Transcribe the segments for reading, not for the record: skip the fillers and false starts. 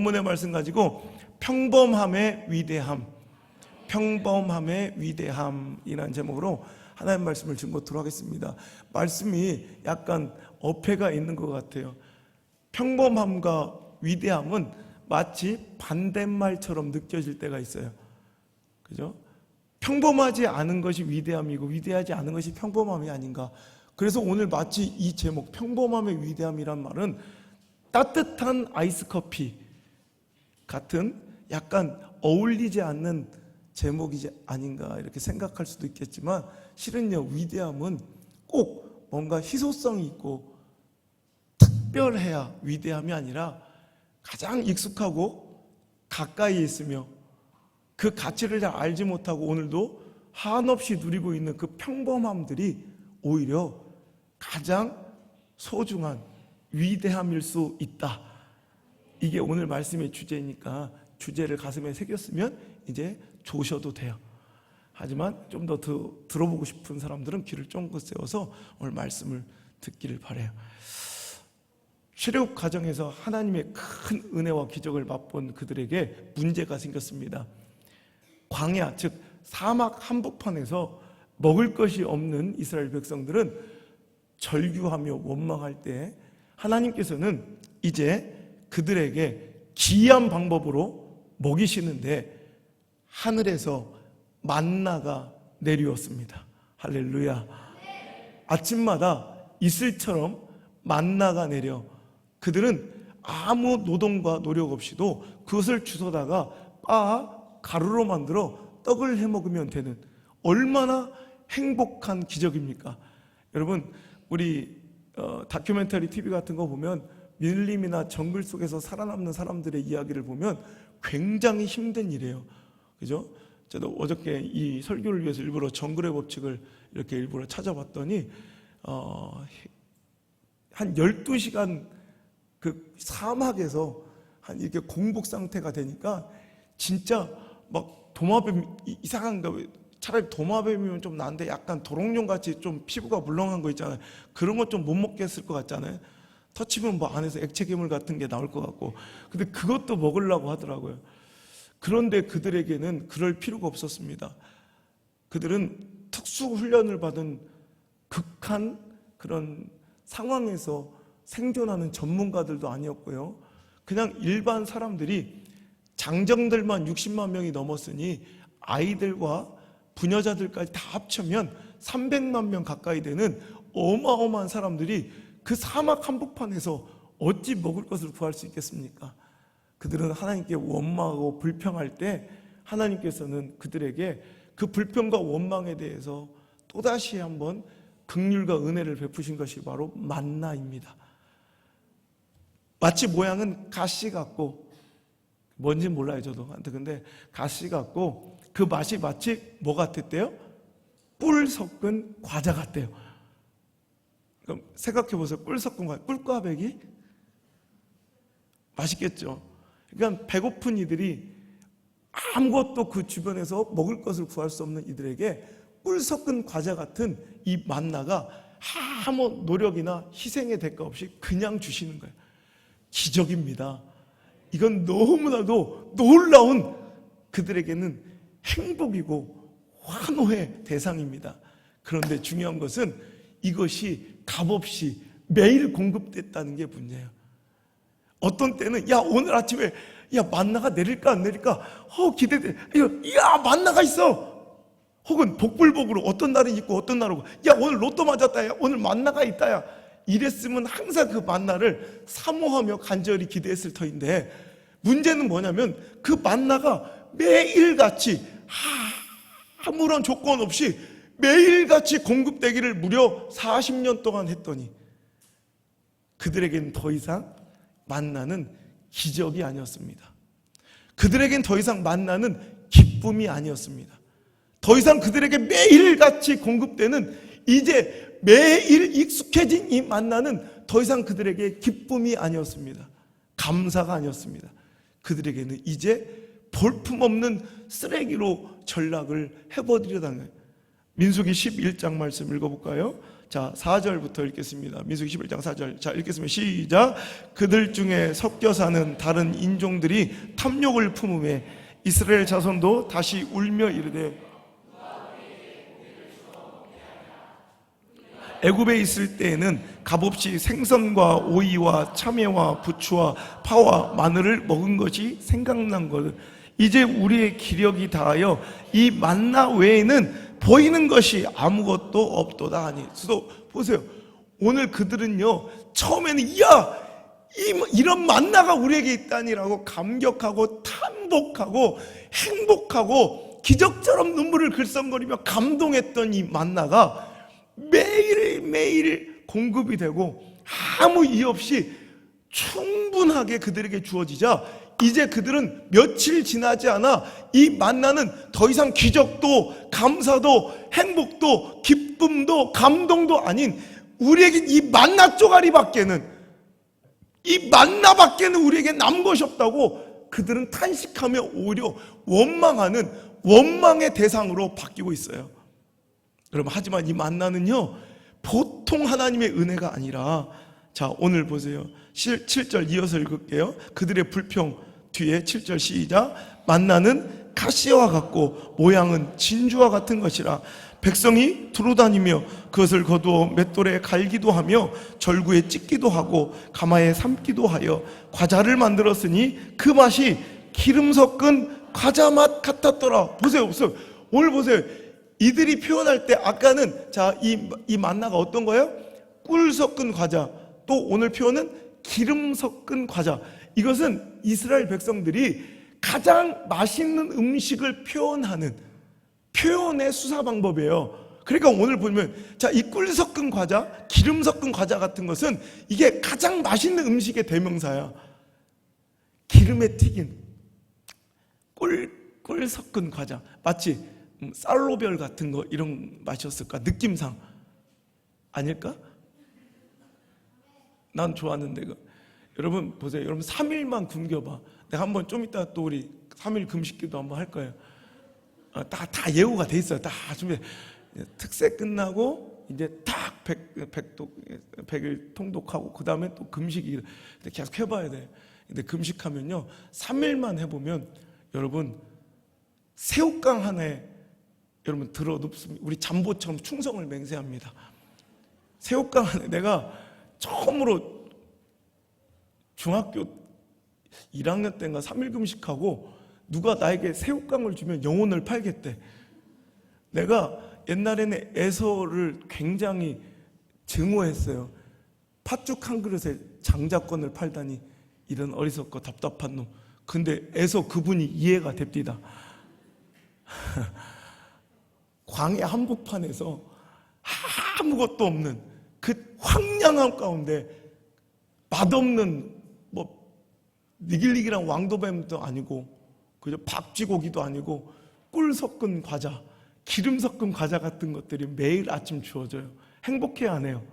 본문의 말씀 가지고 평범함의 위대함, 평범함의 위대함이라는 제목으로 하나님 말씀을 증거토록 하겠습니다. 말씀이 약간 어폐가 있는 것 같아요. 평범함과 위대함은 마치 반대말처럼 느껴질 때가 있어요. 그죠? 평범하지 않은 것이 위대함이고 위대하지 않은 것이 평범함이 아닌가. 그래서 오늘 마치 이 제목 평범함의 위대함이란 말은 따뜻한 아이스 커피 같은 약간 어울리지 않는 제목이지 아닌가 이렇게 생각할 수도 있겠지만, 실은요, 위대함은 꼭 뭔가 희소성이 있고 특별해야 위대함이 아니라 가장 익숙하고 가까이 있으며 그 가치를 잘 알지 못하고 오늘도 한없이 누리고 있는 그 평범함들이 오히려 가장 소중한 위대함일 수 있다. 이게 오늘 말씀의 주제니까 주제를 가슴에 새겼으면 이제 조셔도 돼요. 하지만 좀 더 들어보고 싶은 사람들은 귀를 쫑긋 세워서 오늘 말씀을 듣기를 바라요. 출애굽 과정에서 하나님의 큰 은혜와 기적을 맛본 그들에게 문제가 생겼습니다. 광야, 즉 사막 한복판에서 먹을 것이 없는 이스라엘 백성들은 절규하며 원망할 때 하나님께서는 이제 그들에게 기이한 방법으로 먹이시는데 하늘에서 만나가 내려왔습니다. 할렐루야. 아침마다 이슬처럼 만나가 내려 그들은 아무 노동과 노력 없이도 그것을 주워다가 가루로 만들어 떡을 해먹으면 되는, 얼마나 행복한 기적입니까? 여러분, 우리 다큐멘터리 TV 같은 거 보면 밀림이나 정글 속에서 살아남는 사람들의 이야기를 보면 굉장히 힘든 일이에요. 그죠? 저도 어저께 이 설교를 위해서 일부러 정글의 법칙을 이렇게 일부러 찾아봤더니 한 12시간 그 사막에서 한 이렇게 공복 상태가 되니까 진짜 막 도마뱀, 이상한가, 차라리 도마뱀이면 좀 나은데 약간 도롱뇽같이 좀 피부가 물렁한 거 있잖아요. 그런 거 좀 못 먹겠을 것 같잖아요. 터치면 뭐 안에서 액체 괴물 같은 게 나올 것 같고. 근데 그것도 먹으려고 하더라고요. 그런데 그들에게는 그럴 필요가 없었습니다. 그들은 특수 훈련을 받은 극한 그런 상황에서 생존하는 전문가들도 아니었고요. 그냥 일반 사람들이, 장정들만 60만 명이 넘었으니 아이들과 부녀자들까지 다 합치면 300만 명 가까이 되는 어마어마한 사람들이 그 사막 한복판에서 어찌 먹을 것을 구할 수 있겠습니까? 그들은 하나님께 원망하고 불평할 때 하나님께서는 그들에게 그 불평과 원망에 대해서 또다시 한번 긍휼과 은혜를 베푸신 것이 바로 만나입니다. 마치 모양은 가시 같고, 뭔지 몰라요 저도. 근데 가시 같고 그 맛이 마치 뭐 같았대요? 꿀 섞은 과자 같대요. 그럼 생각해 보세요. 꿀 섞은 과자, 꿀꽈배기? 맛있겠죠. 그러니까 배고픈 이들이 아무것도 그 주변에서 먹을 것을 구할 수 없는 이들에게 꿀 섞은 과자 같은 이 만나가 아무 노력이나 희생의 대가 없이 그냥 주시는 거예요. 기적입니다. 이건 너무나도 놀라운, 그들에게는 행복이고 환호의 대상입니다. 그런데 중요한 것은 이것이 값없이 매일 공급됐다는 게 문제예요. 어떤 때는 오늘 아침에 만나가 내릴까 안 내릴까 기대돼. 만나가 있어. 혹은 복불복으로 어떤 날은 있고 어떤 날은 오고, 오늘 로또 맞았다, 오늘 만나가 있다, 이랬으면 항상 그 만나를 사모하며 간절히 기대했을 터인데, 문제는 뭐냐면 그 만나가 매일같이 아무런 조건 없이 매일같이 공급되기를 무려 40년 동안 했더니 그들에게는 더 이상 만나는 기적이 아니었습니다. 그들에겐 더 이상 만나는 기쁨이 아니었습니다. 더 이상 그들에게 매일같이 공급되는, 이제 매일 익숙해진 이 만나는 더 이상 그들에게 기쁨이 아니었습니다. 감사가 아니었습니다. 그들에게는 이제 볼품없는 쓰레기로 전락을 해버리려다는 거예요. 민수기 11장 말씀 읽어볼까요? 자, 4절부터 읽겠습니다. 민수기 11장 4절. 자, 읽겠습니다. 시작. 그들 중에 섞여 사는 다른 인종들이 탐욕을 품음에 이스라엘 자손도 다시 울며 이르되 애굽에 있을 때에는 값없이 생선과 오이와 참외와 부추와 파와 마늘을 먹은 것이 생각난 것. 이제 우리의 기력이 다하여 이 만나 외에는 보이는 것이 아무것도 없도다 하니. 그래서 보세요. 오늘 그들은요, 처음에는 이런 만나가 우리에게 있다니라고 감격하고 탐복하고 행복하고 기적처럼 눈물을 글썽거리며 감동했던 이 만나가 매일매일 공급이 되고 아무 이유 없이 충분하게 그들에게 주어지자 이제 그들은 며칠 지나지 않아 이 만나는 더 이상 기적도 감사도 행복도 기쁨도 감동도 아닌 우리에게 이 만나 쪼가리밖에는, 이 만나밖에는 우리에게 남은 것이 없다고 그들은 탄식하며 오히려 원망하는 원망의 대상으로 바뀌고 있어요. 여러분, 하지만 이 만나는요 보통 하나님의 은혜가 아니라, 자 오늘 보세요. 7절 이어서 읽을게요. 그들의 불평 뒤에 7절 시작. 만나는 가시와 같고 모양은 진주와 같은 것이라 백성이 두루다니며 그것을 거두어 맷돌에 갈기도 하며 절구에 찢기도 하고 가마에 삶기도 하여 과자를 만들었으니 그 맛이 기름 섞은 과자 맛 같았더라. 보세요. 오늘 보세요. 이들이 표현할 때 아까는 자, 이 만나가 어떤 거예요? 꿀 섞은 과자. 또 오늘 표현은 기름 섞은 과자. 이것은 이스라엘 백성들이 가장 맛있는 음식을 표현하는 표현의 수사 방법이에요. 그러니까 오늘 보면 자, 이 꿀 섞은 과자, 기름 섞은 과자 같은 것은 이게 가장 맛있는 음식의 대명사야. 기름에 튀긴 꿀 섞은 과자. 마치 쌀로별 같은 거 이런 맛이었을까? 느낌상 아닐까? 난 좋았는데. 여러분 보세요. 여러분 3일만 굶겨봐. 내가 한번 좀 이따 또 우리 3일 금식기도 한번 할 거예요. 다 예고가 돼 있어요. 다 준비. 특세 끝나고 이제 딱 100일 통독하고 그 다음에 또 금식이 계속 해봐야 돼. 근데 금식하면요 3일만 해보면 여러분 새우깡 하나에 여러분 들어 눕습니다. 우리 잠보처럼 충성을 맹세합니다. 새우깡 하나에 내가 처음으로 중학교 1학년 때인가 3일 금식하고 누가 나에게 새우깡을 주면 영혼을 팔겠대. 내가 옛날에는 에서를 굉장히 증오했어요. 팥죽 한 그릇에 장자권을 팔다니 이런 어리석고 답답한 놈. 근데 에서 그분이 이해가 됩니다. 광야 한복판에서 아무것도 없는 그 황량함 가운데 맛없는 니길니길한 왕도뱀도 아니고 그저 박쥐고기도 아니고 꿀 섞은 과자, 기름 섞은 과자 같은 것들이 매일 아침 주어져요. 행복해야 안 해요?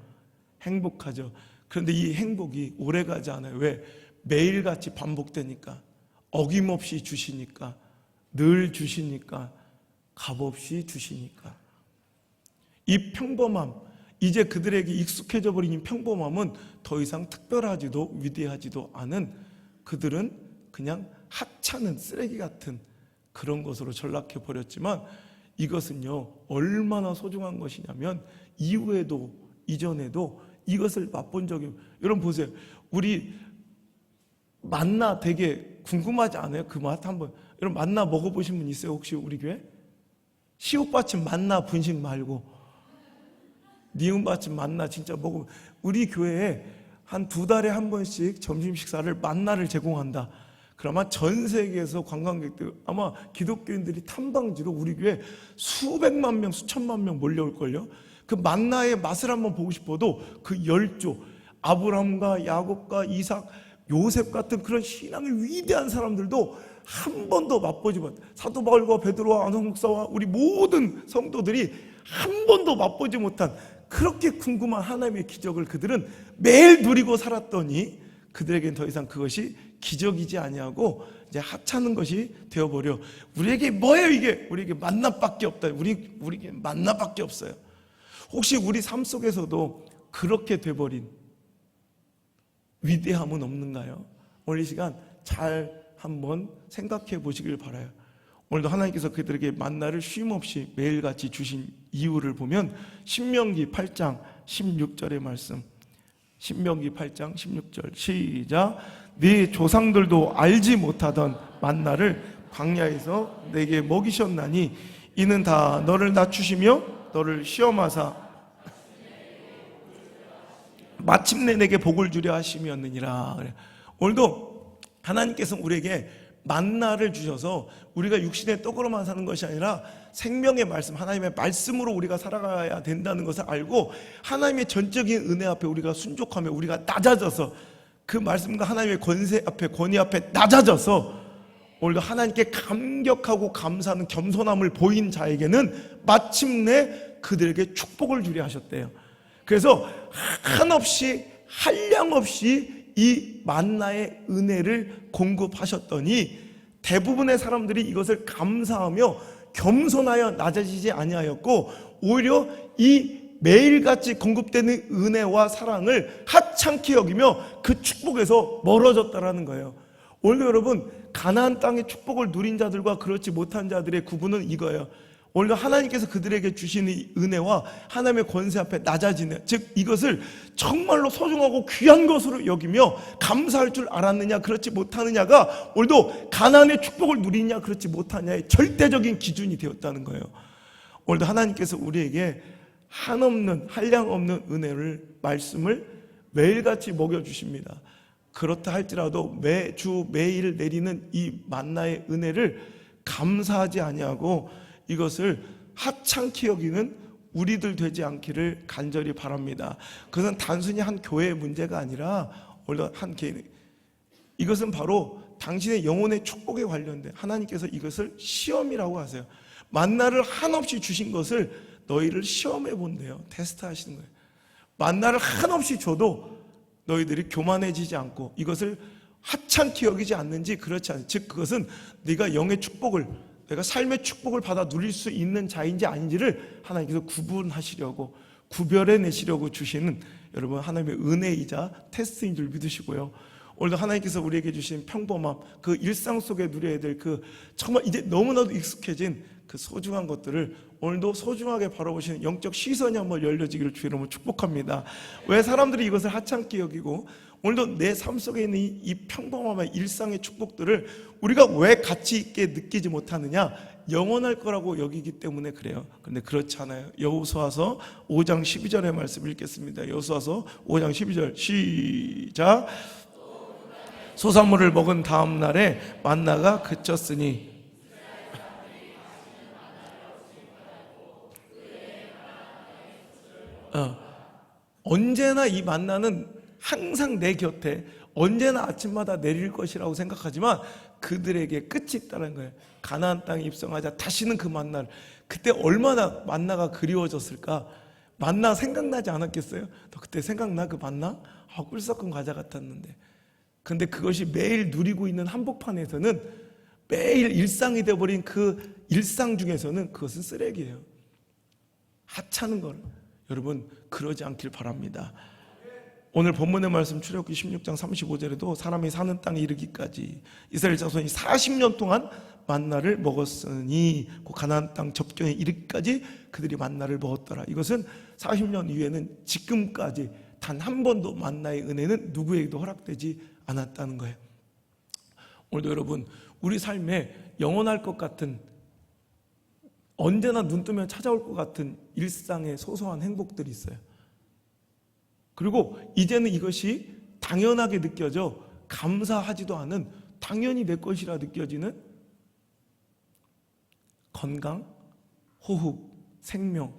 행복하죠. 그런데 이 행복이 오래가지 않아요. 왜? 매일같이 반복되니까, 어김없이 주시니까, 늘 주시니까, 값없이 주시니까. 이 평범함, 이제 그들에게 익숙해져 버린 이 평범함은 더 이상 특별하지도 위대하지도 않은, 그들은 그냥 하찮은 쓰레기 같은 그런 것으로 전락해 버렸지만, 이것은요 얼마나 소중한 것이냐면 이후에도 이전에도 이것을 맛본 적이. 여러분 보세요. 우리 만나 되게 궁금하지 않아요? 그 맛 한번. 여러분 만나 먹어보신 분 있어요? 혹시 우리 교회? 시옷받침 만나 분식 말고 니은받침 만나 진짜 먹으면. 우리 교회에 한 2달에 한 번씩 점심 식사를 만나를 제공한다. 그러면 전 세계에서 관광객들, 아마 기독교인들이 탐방지로 우리 교회 수백만 명, 수천만 명 몰려올걸요. 그 만나의 맛을 한번 보고 싶어도 그 열조, 아브라함과 야곱과 이삭, 요셉 같은 그런 신앙의 위대한 사람들도 한 번도 맛보지 못한, 사도 바울과 베드로와 안성 목사와 우리 모든 성도들이 한 번도 맛보지 못한 그렇게 궁금한 하나님의 기적을 그들은 매일 누리고 살았더니 그들에겐 더 이상 그것이 기적이지 아니하고 이제 하찮은 것이 되어버려. 우리에게 뭐예요 이게? 우리에게 만나밖에 없다. 우리에게 만나밖에 없어요. 혹시 우리 삶 속에서도 그렇게 돼버린 위대함은 없는가요? 오늘 이 시간 잘 한번 생각해 보시길 바라요. 오늘도 하나님께서 그들에게 만나를 쉼없이 매일같이 주신 이유를 보면 신명기 8장 16절의 말씀, 신명기 8장 16절 시작. 네 조상들도 알지 못하던 만나를 광야에서 내게 먹이셨나니 이는 다 너를 낮추시며 너를 시험하사 마침내 내게 복을 주려 하심이었느니라. 오늘도 하나님께서 우리에게 만나를 주셔서 우리가 육신의 떡으로만 사는 것이 아니라 생명의 말씀, 하나님의 말씀으로 우리가 살아가야 된다는 것을 알고 하나님의 전적인 은혜 앞에 우리가 순종하며 우리가 낮아져서 그 말씀과 하나님의 권세 앞에, 권위 앞에 낮아져서 오늘도 하나님께 감격하고 감사하는 겸손함을 보인 자에게는 마침내 그들에게 축복을 주려 하셨대요. 그래서 한없이 한량없이 이 만나의 은혜를 공급하셨더니 대부분의 사람들이 이것을 감사하며 겸손하여 낮아지지 아니하였고 오히려 이 매일같이 공급되는 은혜와 사랑을 하찮게 여기며 그 축복에서 멀어졌다라는 거예요. 오늘 여러분, 가나안 땅의 축복을 누린 자들과 그렇지 못한 자들의 구분은 이거예요. 오늘 하나님께서 그들에게 주시는 이 은혜와 하나님의 권세 앞에 낮아지는, 즉 이것을 정말로 소중하고 귀한 것으로 여기며 감사할 줄 알았느냐 그렇지 못하느냐가 오늘도 가나안의 축복을 누리냐 그렇지 못하냐의 절대적인 기준이 되었다는 거예요. 오늘도 하나님께서 우리에게 한없는 한량없는 은혜를, 말씀을 매일같이 먹여주십니다. 그렇다 할지라도 매주 매일 내리는 이 만나의 은혜를 감사하지 아니하고 이것을 하찮게 여기는 우리들 되지 않기를 간절히 바랍니다. 그것은 단순히 한 교회의 문제가 아니라 오늘 한 개인, 이것은 바로 당신의 영혼의 축복에 관련된, 하나님께서 이것을 시험이라고 하세요. 만나를 한없이 주신 것을 너희를 시험해 본대요. 테스트 하시는 거예요. 만나를 한없이 줘도 너희들이 교만해지지 않고 이것을 하찮게 여기지 않는지 그렇지 않은지, 즉 그것은 네가 영의 축복을, 내가 삶의 축복을 받아 누릴 수 있는 자인지 아닌지를 하나님께서 구분하시려고, 구별해내시려고 주시는 여러분 하나님의 은혜이자 테스트인 줄 믿으시고요. 오늘도 하나님께서 우리에게 주신 평범함, 그 일상 속에 누려야 될 그 정말 이제 너무나도 익숙해진 그 소중한 것들을 오늘도 소중하게 바라보시는 영적 시선이 한번 열려지기를 주의 이름으로 축복합니다. 왜 사람들이 이것을 하찮게 여기고 오늘도 내 삶 속에 있는 이 평범함과 일상의 축복들을 우리가 왜 가치 있게 느끼지 못하느냐? 영원할 거라고 여기기 때문에 그래요. 그런데 그렇지 않아요. 여호수아서 5장 12절의 말씀 읽겠습니다. 여호수아서 5장 12절 시작. 소산물을 먹은 다음 날에 만나가 그쳤으니 언제나 이 만나는 항상 내 곁에 언제나 아침마다 내릴 것이라고 생각하지만 그들에게 끝이 있다는 거예요. 가나안 땅에 입성하자 다시는 그 만나를, 그때 얼마나 만나가 그리워졌을까. 만나 생각나지 않았겠어요? 너 그때 생각나 그 만나? 꿀 섞은 과자 같았는데. 근데 그것이 매일 누리고 있는 한복판에서는, 매일 일상이 되어버린 그 일상 중에서는 그것은 쓰레기예요. 하찮은 걸. 여러분 그러지 않길 바랍니다. 오늘 본문의 말씀 출애굽기 16장 35절에도 사람이 사는 땅에 이르기까지 이스라엘 자손이 40년 동안 만나를 먹었으니 그 가나안 땅 접경에 이르기까지 그들이 만나를 먹었더라. 이것은 40년 이후에는 지금까지 단 한 번도 만나의 은혜는 누구에게도 허락되지 않았다는 거예요. 오늘도 여러분 우리 삶에 영원할 것 같은, 언제나 눈 뜨면 찾아올 것 같은 일상의 소소한 행복들이 있어요. 그리고 이제는 이것이 당연하게 느껴져 감사하지도 않은, 당연히 내 것이라 느껴지는 건강, 호흡, 생명,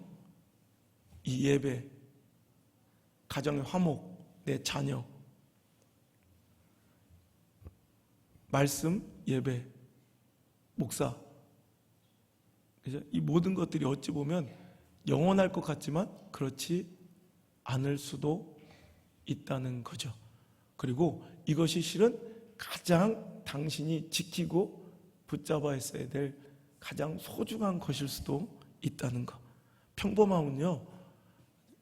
이 예배, 가정의 화목, 내 자녀, 말씀, 예배, 목사, 이 모든 것들이 어찌 보면 영원할 것 같지만 그렇지 않을 수도 있다는 거죠. 그리고 이것이 실은 가장 당신이 지키고 붙잡아 있어야 될 가장 소중한 것일 수도 있다는 것. 평범함은요,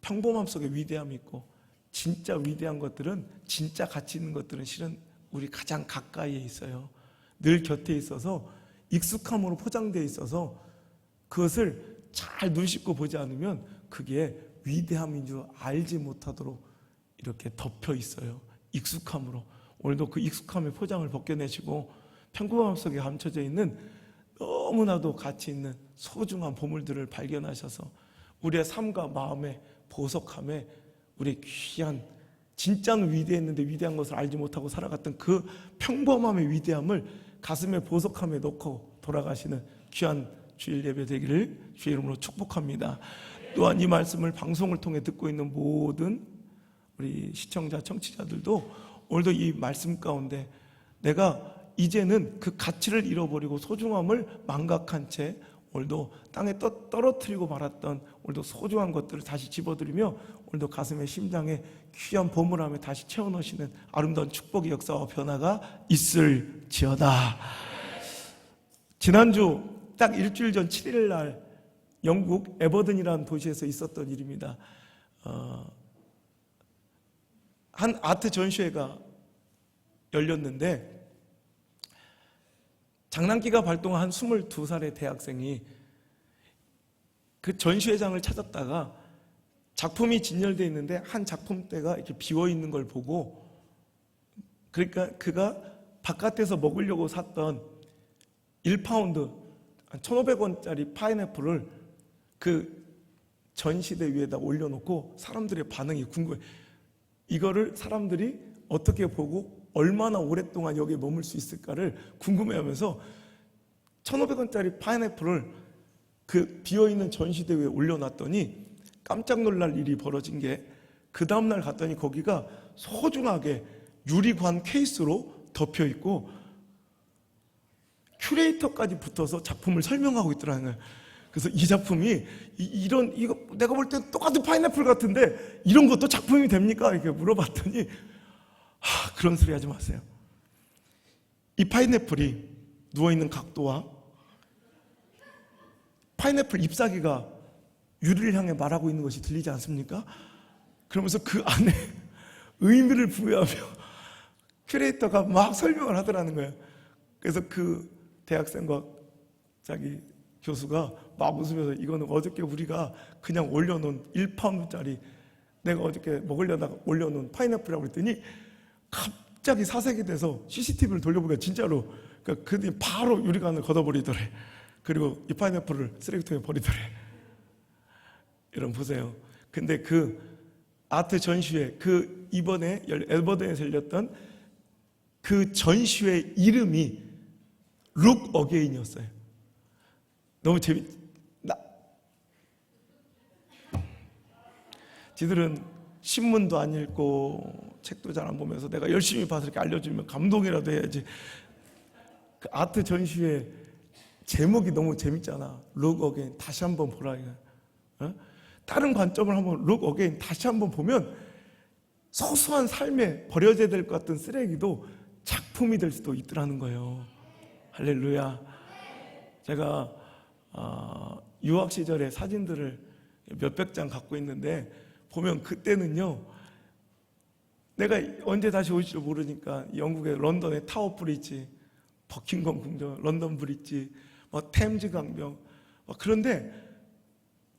평범함 속에 위대함이 있고, 진짜 위대한 것들은, 진짜 가치 있는 것들은 실은 우리 가장 가까이에 있어요. 늘 곁에 있어서 익숙함으로 포장되어 있어서 그것을 잘 눈 씻고 보지 않으면 그게 위대함인 줄 알지 못하도록 이렇게 덮여 있어요. 익숙함으로. 오늘도 그 익숙함의 포장을 벗겨내시고 평범함 속에 감춰져 있는 너무나도 가치 있는 소중한 보물들을 발견하셔서 우리의 삶과 마음의 보석함에 우리의 귀한, 진짜는 위대했는데 위대한 것을 알지 못하고 살아갔던 그 평범함의 위대함을 가슴의 보석함에 넣고 돌아가시는 귀한 주일 예배 되기를 주의 이름으로 축복합니다. 또한 이 말씀을 방송을 통해 듣고 있는 모든 우리 시청자, 청취자들도 오늘도 이 말씀 가운데 내가 이제는 그 가치를 잃어버리고 소중함을 망각한 채 오늘도 땅에 떨어뜨리고 말았던 오늘도 소중한 것들을 다시 집어들이며 오늘도 가슴에 심장에 귀한 보물함에 다시 채워넣으시는 아름다운 축복의 역사와 변화가 있을지어다. 지난주 딱 일주일 전 7일 날 영국 에버든이라는 도시에서 있었던 일입니다. 한 아트 전시회가 열렸는데 장난기가 발동한 한 22살의 대학생이 그 전시회장을 찾았다가 작품이 진열되어 있는데 한 작품대가 이렇게 비어 있는 걸 보고, 그러니까 그가 바깥에서 먹으려고 샀던 1파운드, 한 1,500원짜리 파인애플을 그 전시대 위에다 올려놓고 사람들의 반응이 궁금해. 이거를 사람들이 어떻게 보고 얼마나 오랫동안 여기에 머물 수 있을까를 궁금해하면서 1,500원짜리 파인애플을 그 비어있는 전시대 위에 올려놨더니 깜짝 놀랄 일이 벌어진 게, 그 다음날 갔더니 거기가 소중하게 유리관 케이스로 덮여있고 큐레이터까지 붙어서 작품을 설명하고 있더라는 거예요. 그래서 이 작품이 이거 내가 볼 때 똑같은 파인애플 같은데 이런 것도 작품이 됩니까? 이렇게 물어봤더니 그런 소리 하지 마세요. 이 파인애플이 누워있는 각도와 파인애플 잎사귀가 유리를 향해 말하고 있는 것이 들리지 않습니까? 그러면서 그 안에 의미를 부여하며 큐레이터가 막 설명을 하더라는 거예요. 그래서 그 대학생과 자기 교수가 막 웃으면서 이거는 어저께 우리가 그냥 올려놓은 1파운드짜리, 내가 어저께 먹으려다가 올려놓은 파인애플이라고 그랬더니 갑자기 사색이 돼서 CCTV를 돌려보니까 진짜로, 그러니까 바로 유리관을 걷어버리더래. 그리고 이 파인애플을 쓰레기통에 버리더래. 여러분 보세요. 근데 그 아트 전시회, 그 이번에 에버든에서 열렸던 그 전시회 이름이 Look Again이었어요. 너무 지들은 신문도 안 읽고 책도 잘 안 보면서 내가 열심히 봐서 이렇게 알려주면 감동이라도 해야지. 그 아트 전시회 제목이 너무 재밌잖아. Look Again, 다시 한번 보라 이거. 어? 다른 관점을 한번 Look Again, 다시 한번 보면 소소한 삶에 버려져야 될 것 같은 쓰레기도 작품이 될 수도 있더라는 거예요. 할렐루야. 제가 유학 시절의 사진들을 몇백 장 갖고 있는데 보면 그때는요, 내가 언제 다시 올지도 모르니까 영국의 런던의 타워 브리지, 버킹엄 궁전, 런던 브리지, 템즈 강변, 그런데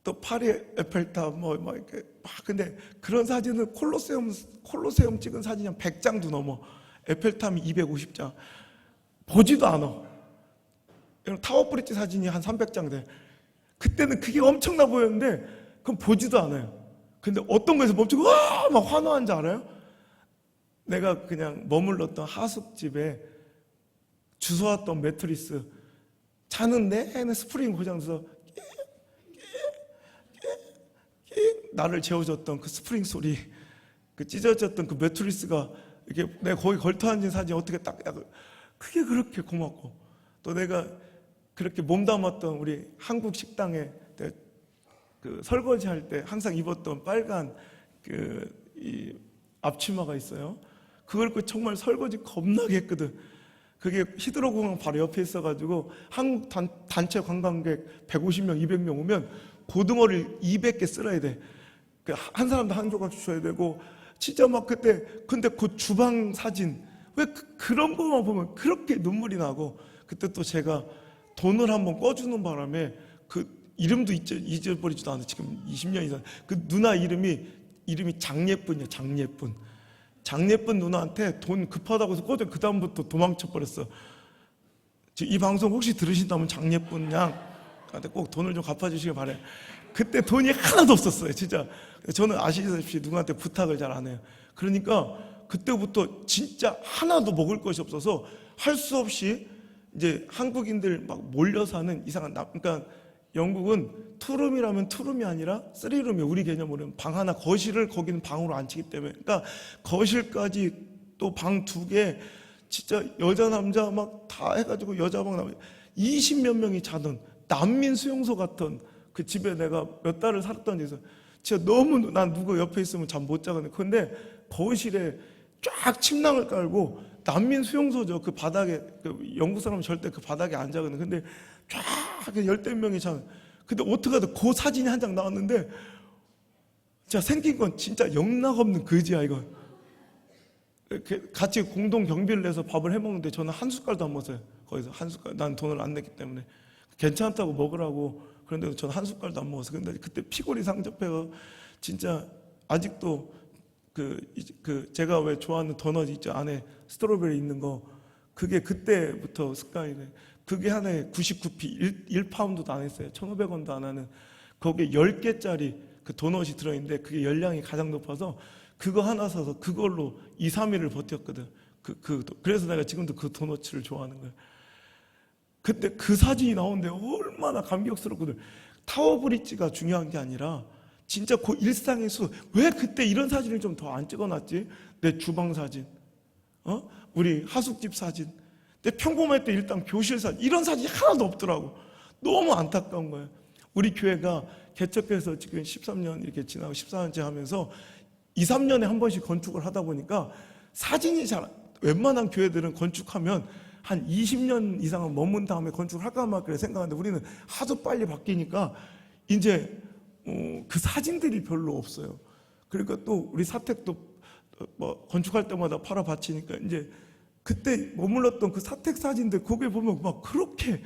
또 파리 에펠탑 이렇게 근데 그런 사진은 콜로세움 찍은 사진이 한 100장도 넘어. 에펠탑이 250장. 보지도 않아. 타워 브릿지 사진이 한 300장 돼. 그때는 그게 엄청나 보였는데 그건 보지도 않아요. 근데 어떤 거에서 멈추고 막 환호한 줄 알아요? 내가 그냥 머물렀던 하숙집에 주워왔던 매트리스, 자는 내내 스프링 고장나서 나를 재워줬던 그 스프링 소리, 그 찢어졌던 그 매트리스가 이렇게 내가 거기 걸터앉은 사진 어떻게 딱, 그게 그렇게 고맙고, 또 내가 그렇게 몸담았던 우리 한국 식당에 그 설거지 할 때 항상 입었던 빨간 이 앞치마가 있어요. 그걸 정말 설거지 겁나게 했거든. 그게 히드로 공항 바로 옆에 있어가지고 한국 단체 관광객 150명, 200명 오면 고등어를 200개 쓸어야 돼. 한 사람도 한 조각 주셔야 되고, 진짜 막 그때, 근데 그 주방 사진, 왜 그런 것만 보면 그렇게 눈물이 나고, 그때 또 제가 돈을 한번 꺼주는 바람에 그 이름도 잊어버리지도 않아요. 지금 20년 이상. 그 누나 이름이 장예쁜이에요. 장예쁜 누나한테 돈 급하다고 해서 꺼져. 그 다음부터 도망쳐 버렸어. 이 방송 혹시 들으신다면 장예쁜 양한테 꼭 돈을 좀 갚아주시길 바래요. 그때 돈이 하나도 없었어요. 진짜 저는 아시다시피 누구한테 부탁을 잘 안 해요. 그러니까 그때부터 진짜 하나도 먹을 것이 없어서 할 수 없이 이제 한국인들 막 몰려 사는 이상한 그러니까 영국은 투룸이라면 투룸이 아니라 쓰리룸이에요. 우리 개념으로는 방 하나, 거실을 거기는 방으로 안 치기 때문에. 그러니까 거실까지 또 방 2개, 진짜 여자 남자 막 다 해가지고 여자 방 나면 20몇 명이 자던 난민 수용소 같은 그 집에 내가 몇 달을 살았던 데서 진짜 너무, 난 누구 옆에 있으면 잠 못 자거든요. 근데 거실에 쫙 침낭을 깔고, 난민 수용소죠. 그 바닥에, 영국 사람은 절대 그 바닥에 안 자거든요. 근데 쫙 열댓 명이 자. 근데 어떡하든 그 사진이 한 장 나왔는데, 진짜 생긴 건 진짜 영락없는 거지야, 이거. 같이 공동 경비를 내서 밥을 해 먹는데 저는 한 숟갈도 안 먹었어요. 거기서 한 숟갈, 난 돈을 안 냈기 때문에. 괜찮다고 먹으라고. 그런데 저는 한 숟갈도 안 먹었어요. 근데 그때 피골이 상접해서 진짜 아직도 제가 왜 좋아하는 도넛 있죠, 안에 스트로베리 있는 거, 그게 그때부터 습관이네. 그게 하나에 99p, 1파운드도 안 했어요. 1,500원도 안 하는. 거기에 10개짜리 그 도넛이 들어있는데 그게 열량이 가장 높아서 그거 하나 사서 그걸로 2, 3일을 버텼거든. 그래서 내가 지금도 그 도넛을 좋아하는 거예요. 그때 그 사진이 나오는데 얼마나 감격스럽거든. 타워브릿지가 중요한 게 아니라 진짜 그 일상에서 왜 그때 이런 사진을 좀 더 안 찍어놨지? 내 주방 사진, 우리 하숙집 사진, 내 평범할 때 일단 교실 사진, 이런 사진이 하나도 없더라고. 너무 안타까운 거예요. 우리 교회가 개척해서 지금 13년 이렇게 지나고 14년째 하면서 2, 3년에 한 번씩 건축을 하다 보니까 사진이 웬만한 교회들은 건축하면 한 20년 이상은 머문 다음에 건축을 할까 말까 생각하는데, 우리는 하도 빨리 바뀌니까 이제 그 사진들이 별로 없어요. 그러니까 또 우리 사택도 뭐 건축할 때마다 팔아 바치니까 이제 그때 머물렀던 그 사택 사진들, 거기에 보면 막 그렇게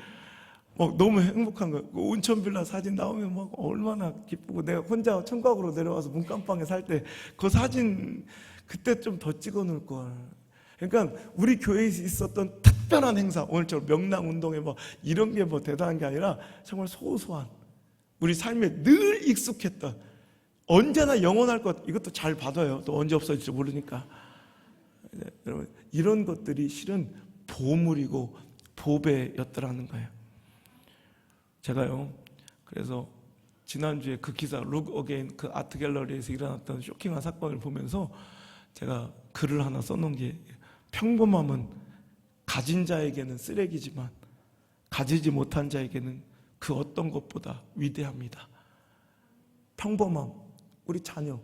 막 너무 행복한 거예요. 그 온천 빌라 사진 나오면 막 얼마나 기쁘고, 내가 혼자 청각으로 내려와서 문간방에 살 때 그 사진 그때 좀 더 찍어 놓을 걸. 그러니까 우리 교회에 있었던 특별한 행사, 오늘처럼 명랑 운동회 뭐 이런 게 뭐 대단한 게 아니라 정말 소소한 우리 삶에 늘 익숙했던, 언제나 영원할 것, 이것도 잘 받아요. 또 언제 없어질지 모르니까. 여러분, 이런 것들이 실은 보물이고 보배였더라는 거예요. 제가요, 그래서 지난주에 그 기사 룩 어게인, 그 아트 갤러리에서 일어났던 쇼킹한 사건을 보면서 제가 글을 하나 써놓은 게, 평범함은 가진 자에게는 쓰레기지만 가지지 못한 자에게는 그 어떤 것보다 위대합니다. 평범함, 우리 자녀,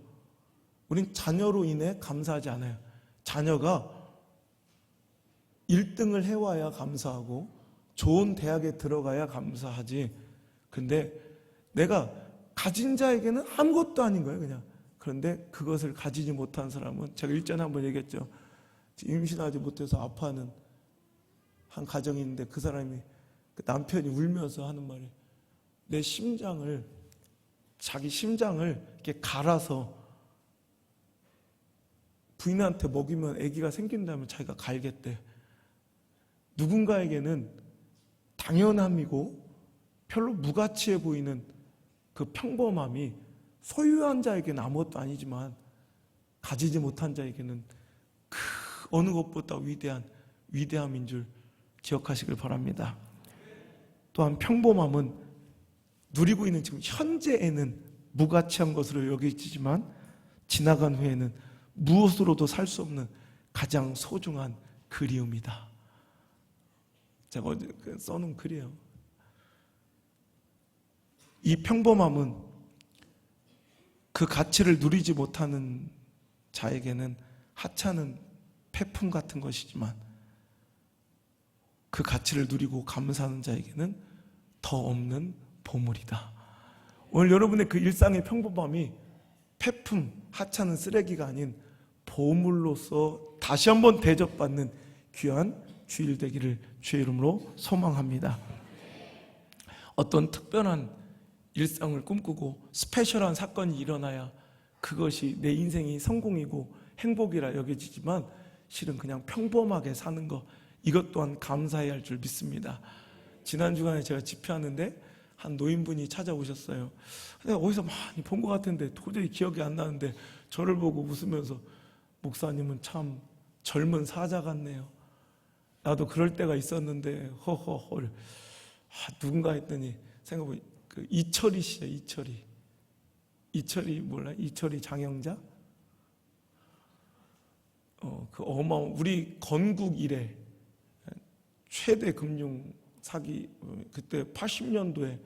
우린 자녀로 인해 감사하지 않아요. 자녀가 1등을 해와야 감사하고 좋은 대학에 들어가야 감사하지. 근데 내가 가진 자에게는 아무것도 아닌 거예요, 그냥. 그런데 그것을 가지지 못한 사람은, 제가 일전에 한번 얘기했죠. 임신하지 못해서 아파하는 한 가정이 있는데, 그 사람이, 그 남편이 울면서 하는 말이, 내 심장을, 자기 심장을 이렇게 갈아서 부인한테 먹이면 아기가 생긴다면 자기가 갈겠대. 누군가에게는 당연함이고 별로 무가치해 보이는 그 평범함이 소유한 자에게는 아무것도 아니지만 가지지 못한 자에게는 그 어느 것보다 위대한 위대함인 줄 기억하시길 바랍니다. 또한 평범함은 누리고 있는 지금 현재에는 무가치한 것으로 여겨지지만 지나간 후에는 무엇으로도 살 수 없는 가장 소중한 그리움이다. 제가 어제 써놓은 글이에요. 이 평범함은 그 가치를 누리지 못하는 자에게는 하찮은 폐품 같은 것이지만 그 가치를 누리고 감사하는 자에게는 더 없는 보물이다. 오늘 여러분의 그 일상의 평범함이 폐품, 하찮은 쓰레기가 아닌 보물로서 다시 한번 대접받는 귀한 주일 되기를 주의 이름으로 소망합니다. 어떤 특별한 일상을 꿈꾸고 스페셜한 사건이 일어나야 그것이 내 인생이 성공이고 행복이라 여겨지지만 실은 그냥 평범하게 사는 것, 이것 또한 감사해야 할 줄 믿습니다. 지난 주간에 제가 집회하는데 한 노인분이 찾아오셨어요. 내가 어디서 많이 본 것 같은데 도저히 기억이 안 나는데 저를 보고 웃으면서 목사님은 참 젊은 사자 같네요. 나도 그럴 때가 있었는데 허허허. 누군가 했더니 생각해보니 그 이철이 씨죠. 이철이 몰라? 이철이 장영자? 그 우리 건국 이래 최대 금융 사기, 그때 80년도에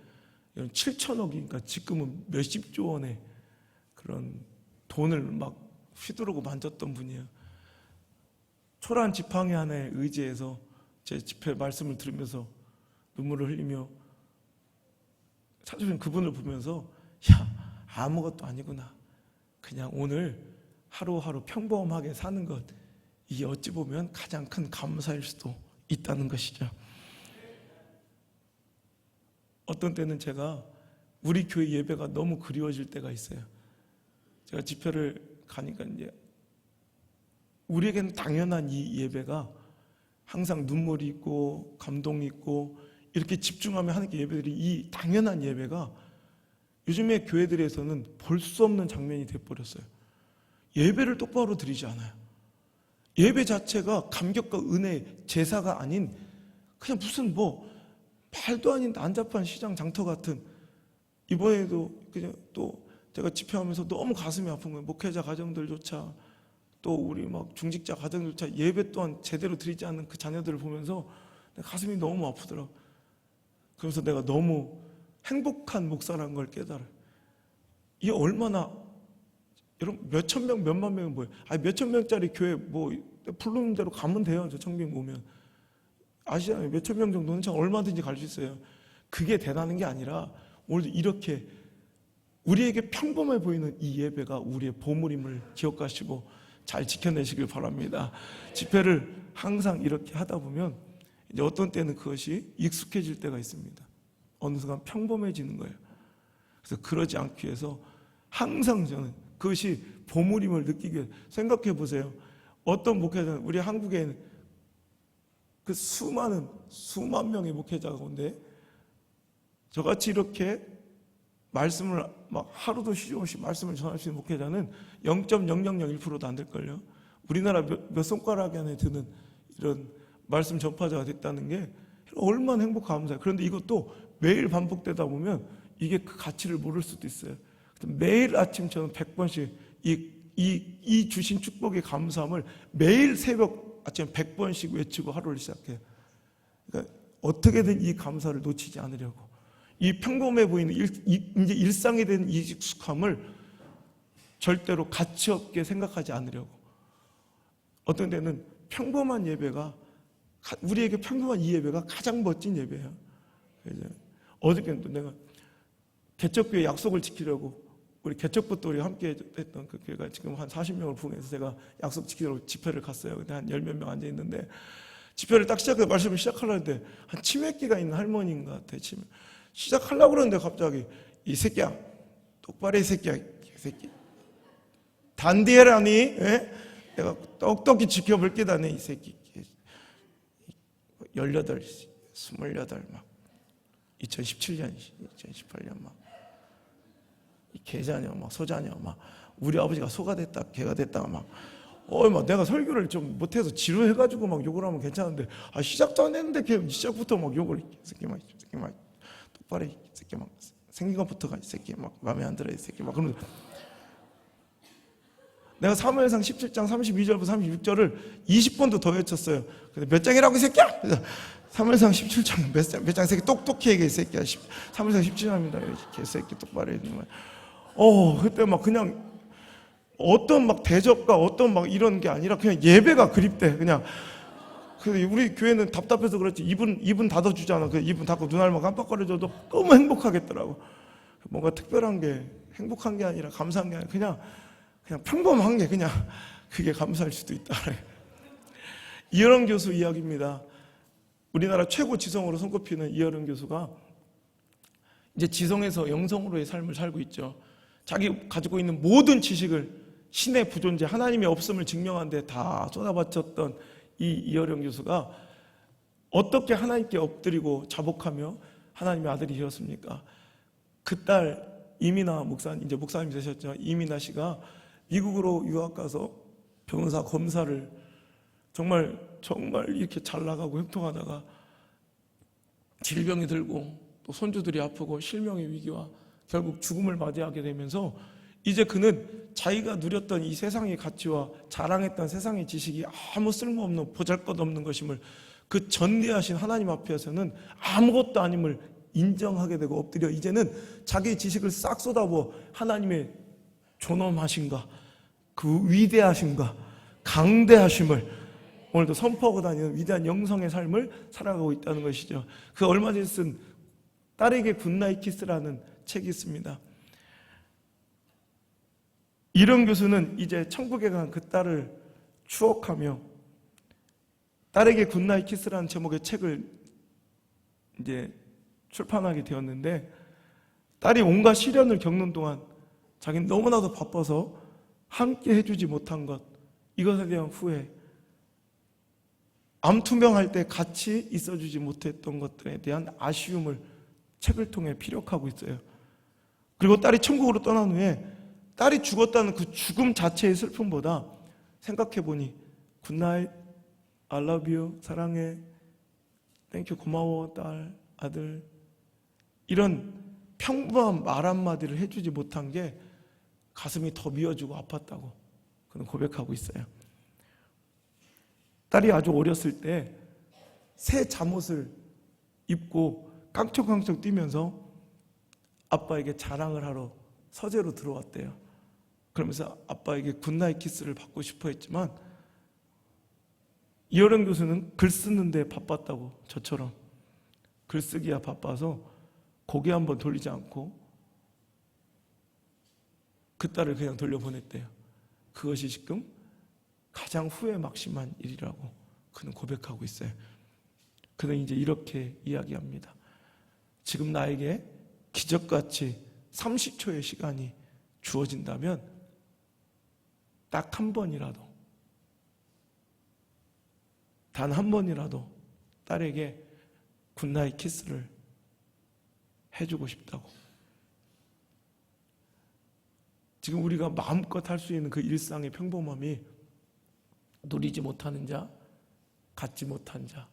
7천억이니까 지금은 몇십조 원의 그런 돈을 막 휘두르고 만졌던 분이에요. 초라한 지팡이 하나에 의지해서 제 집회 말씀을 들으면서 눈물을 흘리며 찾아오신 그분을 보면서 야, 아무것도 아니구나. 그냥 오늘 하루하루 평범하게 사는 것, 이게 어찌 보면 가장 큰 감사일 수도 있다는 것이죠. 어떤 때는 제가 우리 교회 예배가 너무 그리워질 때가 있어요. 제가 집회를 가니까 이제 우리에게는 당연한 이 예배가 항상 눈물이 있고 감동이 있고 이렇게 집중하며 하는 예배들이, 이 당연한 예배가 요즘의 교회들에서는 볼 수 없는 장면이 돼버렸어요. 예배를 똑바로 드리지 않아요. 예배 자체가 감격과 은혜, 제사가 아닌 그냥 무슨 말도 아닌 난잡한 시장 장터 같은, 이번에도 그냥 또 제가 집회하면서 너무 가슴이 아픈 거예요. 목회자 가정들조차, 또 우리 막 중직자 가정들조차 예배 또한 제대로 드리지 않는 그 자녀들을 보면서 가슴이 너무 아프더라고요. 그래서 내가 너무 행복한 목사라는 걸 깨달아요. 이게 얼마나, 여러분 몇천 명, 몇만 명은 뭐예요? 몇천 명짜리 교회 부르는 대로 가면 돼요. 저 청빙 오면 아시잖아요. 몇천 명 정도는 참 얼마든지 갈 수 있어요. 그게 대단한 게 아니라 오늘도 이렇게 우리에게 평범해 보이는 이 예배가 우리의 보물임을 기억하시고 잘 지켜내시길 바랍니다. 집회를 항상 이렇게 하다 보면 이제 어떤 때는 그것이 익숙해질 때가 있습니다. 어느 순간 평범해지는 거예요. 그래서 그러지 않기 위해서 항상 저는 그것이 보물임을 느끼게 해요. 생각해 보세요. 어떤 목회자는, 우리 한국에는 그 수만 명의 목회자가 온데 저같이 이렇게 말씀을 막 하루도 쉬지 없이 말씀을 전할 수 있는 목회자는 0.0001%도 안 될걸요. 우리나라 몇 손가락 안에 드는 이런 말씀 전파자가 됐다는 게 얼마나 행복감사해요. 그런데 이것도 매일 반복되다 보면 이게 그 가치를 모를 수도 있어요. 매일 아침 저는 100번씩 이 주신 축복의 감사함을 매일 새벽 아침 100번씩 외치고 하루를 시작해요. 그러니까 어떻게든 이 감사를 놓치지 않으려고, 이 평범해 보이는 이제 일상이 된 이 익숙함을 절대로 가치 없게 생각하지 않으려고. 어떤 데는 평범한 예배가, 우리에게 평범한 이 예배가 가장 멋진 예배예요. 어저께도 내가 개척교회 약속을 지키려고, 우리 개척부터 우리 함께 했던 그 교회가 지금 한 40명을 부흥해서 제가 약속 지키려고 집회를 갔어요. 근데 한 10몇 명 앉아 있는데 집회를 딱 시작해서 말씀을 시작하려는데 한 치매기가 있는 할머니인 것 같아. 시작하려고 그러는데 갑자기 이 새끼야, 똑바로 이 새끼야, 이 새끼 단디해라니, 예? 내가 똑똑히 지켜볼 게다네 이 새끼. 18, 28 막 2017년, 2018년 막 이 개자녀 막 소자녀 막 우리 아버지가 소가 됐다 개가 됐다 막 내가 설교를 좀 못해서 지루해가지고 막 욕을 하면 괜찮은데 시작도 안 했는데 걔 시작부터 막 욕을 이 새끼 막 똑바로 이 새끼 막 생긴 것부터가 이 새끼 막 마음에 안 들어 이 새끼 막 그러면서 내가 사무엘상 17장 32절부터 36절을 20번도 더 외쳤어요. 근데 몇 장이라고 이 새끼야? 그래서 사무엘상 17장 몇 장 새끼 똑똑히 얘기해 이 새끼야. 사무엘상 17장입니다. 개새끼 똑바로 해야 되는 그때 막 그냥 어떤 막 대접과 어떤 막 이런 게 아니라 그냥 예배가 그립대. 그냥 우리 교회는 답답해서 그렇지 입은 닫아주잖아. 그 입은 닫고 눈알만 깜빡거려줘도 너무 행복하겠더라고. 뭔가 특별한 게 행복한 게 아니라 감사한 게 아니라 그냥 평범한 게 그냥 그게 감사할 수도 있다. 이어른 교수 이야기입니다. 우리나라 최고 지성으로 손꼽히는 이어른 교수가 이제 지성에서 영성으로의 삶을 살고 있죠. 자기 가지고 있는 모든 지식을 신의 부존재, 하나님의 없음을 증명하는 데 다 쏟아바쳤던 이 이어른 교수가 어떻게 하나님께 엎드리고 자복하며 하나님의 아들이 되었습니까? 그 딸 이민아 목사님, 이제 목사님이 되셨죠. 이민아 씨가 미국으로 유학 가서 변호사, 검사를 정말 이렇게 잘 나가고 형통하다가 질병이 들고 또 손주들이 아프고 실명의 위기와 결국 죽음을 맞이하게 되면서 이제 그는 자기가 누렸던 이 세상의 가치와 자랑했던 세상의 지식이 아무 쓸모없는 보잘것없는 것임을 그 전대하신 하나님 앞에서는 아무것도 아님을 인정하게 되고 엎드려 이제는 자기의 지식을 싹 쏟아부어 하나님의 존엄하신가, 그 위대하신가, 강대하심을 오늘도 선포하고 다니는 위대한 영성의 삶을 살아가고 있다는 것이죠. 그 얼마 전에 쓴 딸에게 굿나잇 키스라는 책이 있습니다. 이런 교수는 이제 천국에 간 그 딸을 추억하며 딸에게 굿나잇 키스라는 제목의 책을 이제 출판하게 되었는데, 딸이 온갖 시련을 겪는 동안 자기는 너무나도 바빠서 함께 해주지 못한 것, 이것에 대한 후회, 암 투명할 때 같이 있어주지 못했던 것들에 대한 아쉬움을 책을 통해 피력하고 있어요. 그리고 딸이 천국으로 떠난 후에 딸이 죽었다는 그 죽음 자체의 슬픔보다 생각해보니 굿나잇, I love you, 사랑해, 땡큐, 고마워, 딸, 아들, 이런 평범한 말 한마디를 해주지 못한 게 가슴이 더 미어지고 아팠다고 그는 고백하고 있어요. 딸이 아주 어렸을 때 새 잠옷을 입고 깡총깡총 뛰면서 아빠에게 자랑을 하러 서재로 들어왔대요. 그러면서 아빠에게 굿나잇 키스를 받고 싶어 했지만 이어른 교수는 글 쓰는데 바빴다고, 저처럼 글쓰기야 바빠서 고개 한번 돌리지 않고 그 딸을 그냥 돌려보냈대요. 그것이 지금 가장 후회 막심한 일이라고 그는 고백하고 있어요. 그는 이제 이렇게 이야기합니다. 지금 나에게 기적같이 30초의 시간이 주어진다면 딱 한 번이라도, 단 한 번이라도 딸에게 굿나잇 키스를 해주고 싶다고. 지금 우리가 마음껏 할 수 있는 그 일상의 평범함이 누리지 못하는 자, 갖지 못한 자,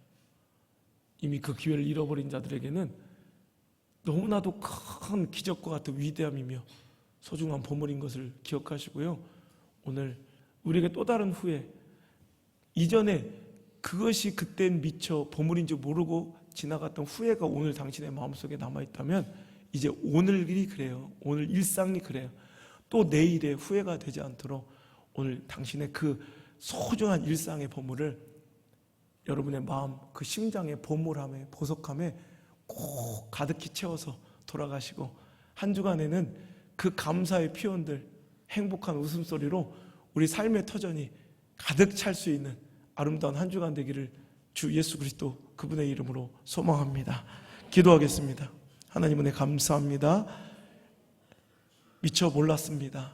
이미 그 기회를 잃어버린 자들에게는 너무나도 큰 기적과 같은 위대함이며 소중한 보물인 것을 기억하시고요. 오늘 우리에게 또 다른 후회, 이전에 그것이 그땐 미처 보물인지 모르고 지나갔던 후회가 오늘 당신의 마음속에 남아있다면 이제 오늘이 그래요. 오늘 일상이 그래요. 또 내일의 후회가 되지 않도록 오늘 당신의 그 소중한 일상의 보물을 여러분의 마음, 그 심장의 보물함에, 보석함에 꼭 가득히 채워서 돌아가시고 한 주간에는 그 감사의 피원들, 행복한 웃음소리로 우리 삶의 터전이 가득 찰 수 있는 아름다운 한 주간 되기를 주 예수 그리스도 그분의 이름으로 소망합니다. 기도하겠습니다. 하나님 은혜 감사합니다. 미처 몰랐습니다.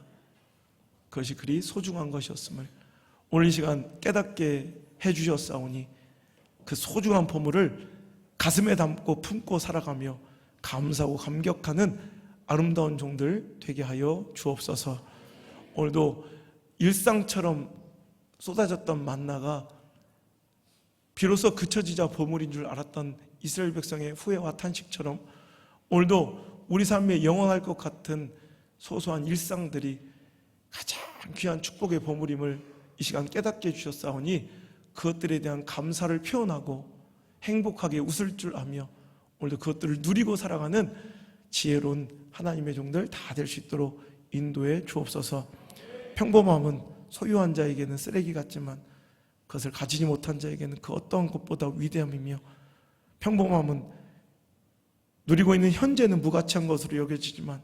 그것이 그리 소중한 것이었음을 오늘 이 시간 깨닫게 해주셨사오니 그 소중한 보물을 가슴에 담고 품고 살아가며 감사하고 감격하는 아름다운 종들 되게 하여 주옵소서. 오늘도 일상처럼 쏟아졌던 만나가 비로소 그쳐지자 보물인 줄 알았던 이스라엘 백성의 후회와 탄식처럼 오늘도 우리 삶에 영원할 것 같은 소소한 일상들이 가장 귀한 축복의 보물임을 이 시간 깨닫게 해주셨사오니 그것들에 대한 감사를 표현하고 행복하게 웃을 줄 아며 오늘도 그것들을 누리고 살아가는 지혜로운 하나님의 종들 다 될 수 있도록 인도해 주옵소서. 평범함은 소유한 자에게는 쓰레기 같지만 그것을 가지지 못한 자에게는 그 어떤 것보다 위대함이며, 평범함은 누리고 있는 현재는 무가치한 것으로 여겨지지만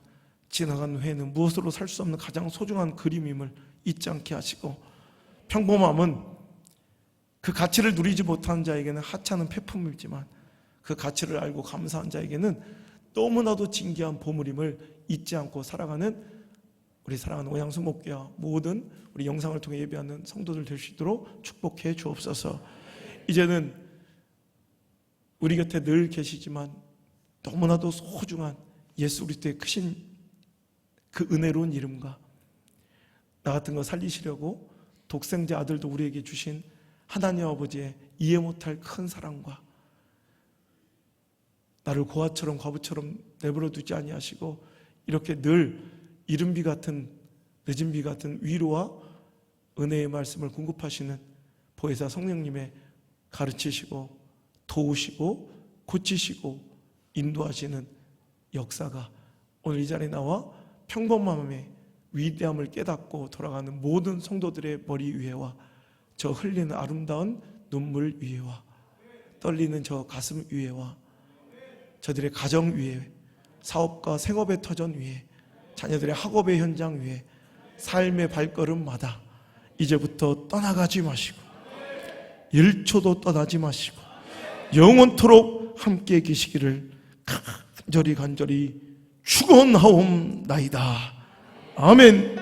지나간 후에는 무엇으로 살 수 없는 가장 소중한 그림임을 잊지 않게 하시고, 평범함은 그 가치를 누리지 못한 자에게는 하찮은 폐품이지만 그 가치를 알고 감사한 자에게는 너무나도 진귀한 보물임을 잊지 않고 살아가는 우리 사랑하는 오양수 목교와 모든 우리 영상을 통해 예배하는 성도들 될 수 있도록 축복해 주옵소서. 이제는 우리 곁에 늘 계시지만 너무나도 소중한 예수 그리스도의 크신 그 은혜로운 이름과 나 같은 거 살리시려고 독생자 아들도 우리에게 주신 하나님 아버지의 이해 못할 큰 사랑과 나를 고아처럼 과부처럼 내버려 두지 아니하시고 이렇게 늘 이른 비 같은 늦은 비 같은 위로와 은혜의 말씀을 공급하시는 보혜사 성령님의 가르치시고 도우시고 고치시고 인도하시는 역사가 오늘 이 자리에 나와 평범함의 위대함을 깨닫고 돌아가는 모든 성도들의 머리 위에와 저 흘리는 아름다운 눈물 위에와 떨리는 저 가슴 위에와 저들의 가정 위에, 사업과 생업의 터전 위에, 자녀들의 학업의 현장 위에, 삶의 발걸음마다 이제부터 떠나가지 마시고 1초도 떠나지 마시고 영원토록 함께 계시기를 간절히 축원하옵나이다. 아멘.